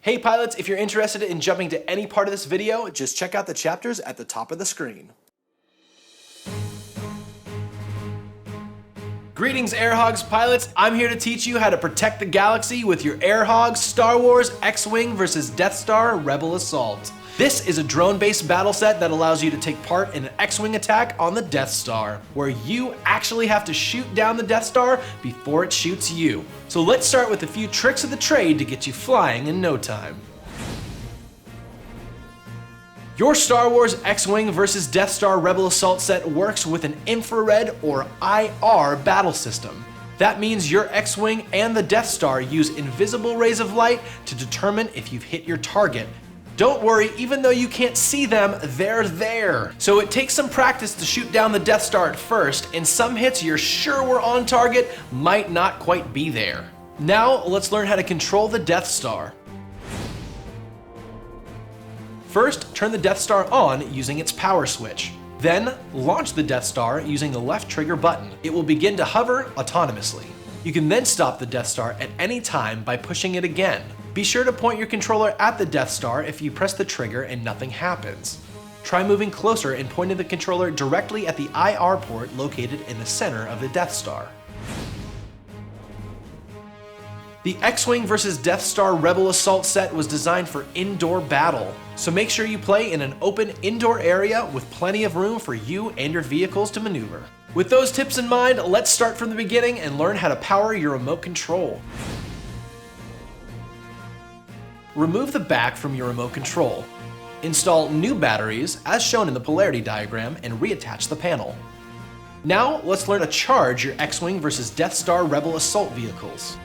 Hey pilots, if you're interested in jumping to any part of this video, just check out the chapters at the top of the screen. Greetings Air Hogs pilots, I'm here to teach you how to protect the galaxy with your Air Hogs Star Wars X-Wing vs Death Star Rebel Assault. This is a drone-based battle set that allows you to take part in an X-Wing attack on the Death Star, where you actually have to shoot down the Death Star before it shoots you. So let's start with a few tricks of the trade to get you flying in no time. Your Star Wars X-Wing vs Death Star Rebel Assault set works with an infrared or IR battle system. That means your X-Wing and the Death Star use invisible rays of light to determine if you've hit your target. Don't worry, even though you can't see them, they're there. So it takes some practice to shoot down the Death Star at first, and some hits you're sure were on target might not quite be there. Now let's learn how to control the Death Star. First, turn the Death Star on using its power switch. Then, launch the Death Star using the left trigger button. It will begin to hover autonomously. You can then stop the Death Star at any time by pushing it again. Be sure to point your controller at the Death Star if you press the trigger and nothing happens. Try moving closer and pointing the controller directly at the IR port located in the center of the Death Star. The X-Wing vs Death Star Rebel Assault set was designed for indoor battle, so make sure you play in an open indoor area with plenty of room for you and your vehicles to maneuver. With those tips in mind, let's start from the beginning and learn how to power your remote control. Remove the back from your remote control. Install new batteries, as shown in the polarity diagram, and reattach the panel. Now, let's learn to charge your X-Wing vs Death Star Rebel Assault vehicles.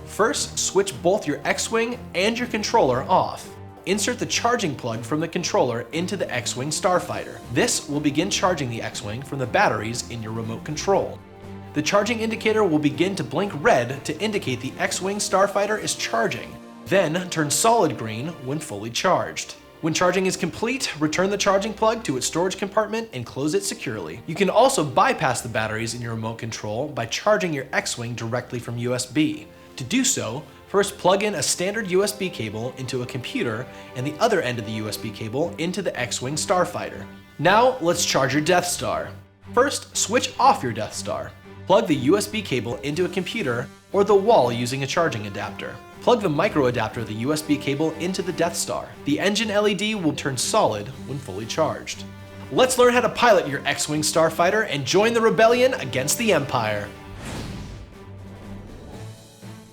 First, switch both your X-Wing and your controller off. Insert the charging plug from the controller into the X-Wing Starfighter. This will begin charging the X-Wing from the batteries in your remote control. The charging indicator will begin to blink red to indicate the X-Wing Starfighter is charging, then turn solid green when fully charged. When charging is complete, return the charging plug to its storage compartment and close it securely. You can also bypass the batteries in your remote control by charging your X-Wing directly from USB. To do so, first plug in a standard USB cable into a computer and the other end of the USB cable into the X-Wing Starfighter. Now let's charge your Death Star. First, switch off your Death Star. Plug the USB cable into a computer or the wall using a charging adapter. Plug the micro adapter of the USB cable into the Death Star. The engine LED will turn solid when fully charged. Let's learn how to pilot your X-Wing Starfighter and join the rebellion against the Empire.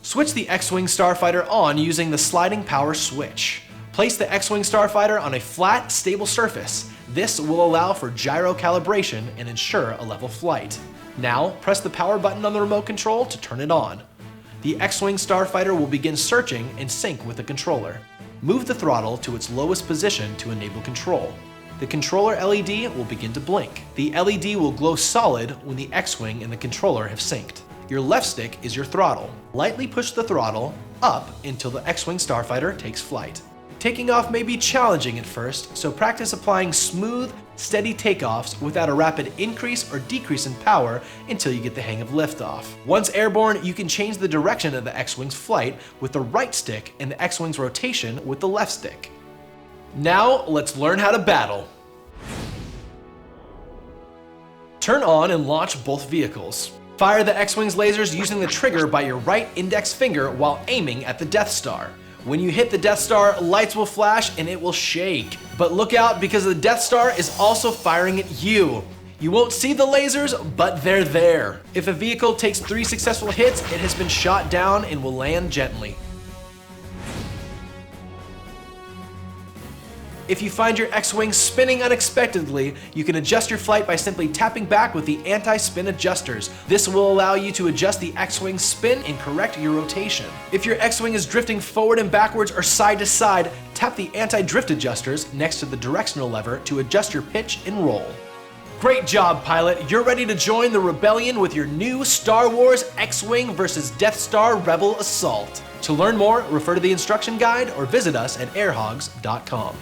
Switch the X-Wing Starfighter on using the sliding power switch. Place the X-Wing Starfighter on a flat, stable surface. This will allow for gyro calibration and ensure a level flight. Now, press the power button on the remote control to turn it on. The X-Wing Starfighter will begin searching and sync with the controller. Move the throttle to its lowest position to enable control. The controller LED will begin to blink. The LED will glow solid when the X-Wing and the controller have synced. Your left stick is your throttle. Lightly push the throttle up until the X-Wing Starfighter takes flight. Taking off may be challenging at first, so practice applying smooth, steady takeoffs without a rapid increase or decrease in power until you get the hang of liftoff. Once airborne, you can change the direction of the X-Wing's flight with the right stick and the X-Wing's rotation with the left stick. Now, let's learn how to battle. Turn on and launch both vehicles. Fire the X-Wing's lasers using the trigger by your right index finger while aiming at the Death Star. When you hit the Death Star, lights will flash and it will shake. But look out, because the Death Star is also firing at you. You won't see the lasers, but they're there. If a vehicle takes 3 successful hits, it has been shot down and will land gently. If you find your X-Wing spinning unexpectedly, you can adjust your flight by simply tapping back with the anti-spin adjusters. This will allow you to adjust the X-Wing's spin and correct your rotation. If your X-Wing is drifting forward and backwards or side to side, tap the anti-drift adjusters next to the directional lever to adjust your pitch and roll. Great job, pilot! You're ready to join the rebellion with your new Star Wars X-Wing vs Death Star Rebel Assault. To learn more, refer to the instruction guide or visit us at airhogs.com.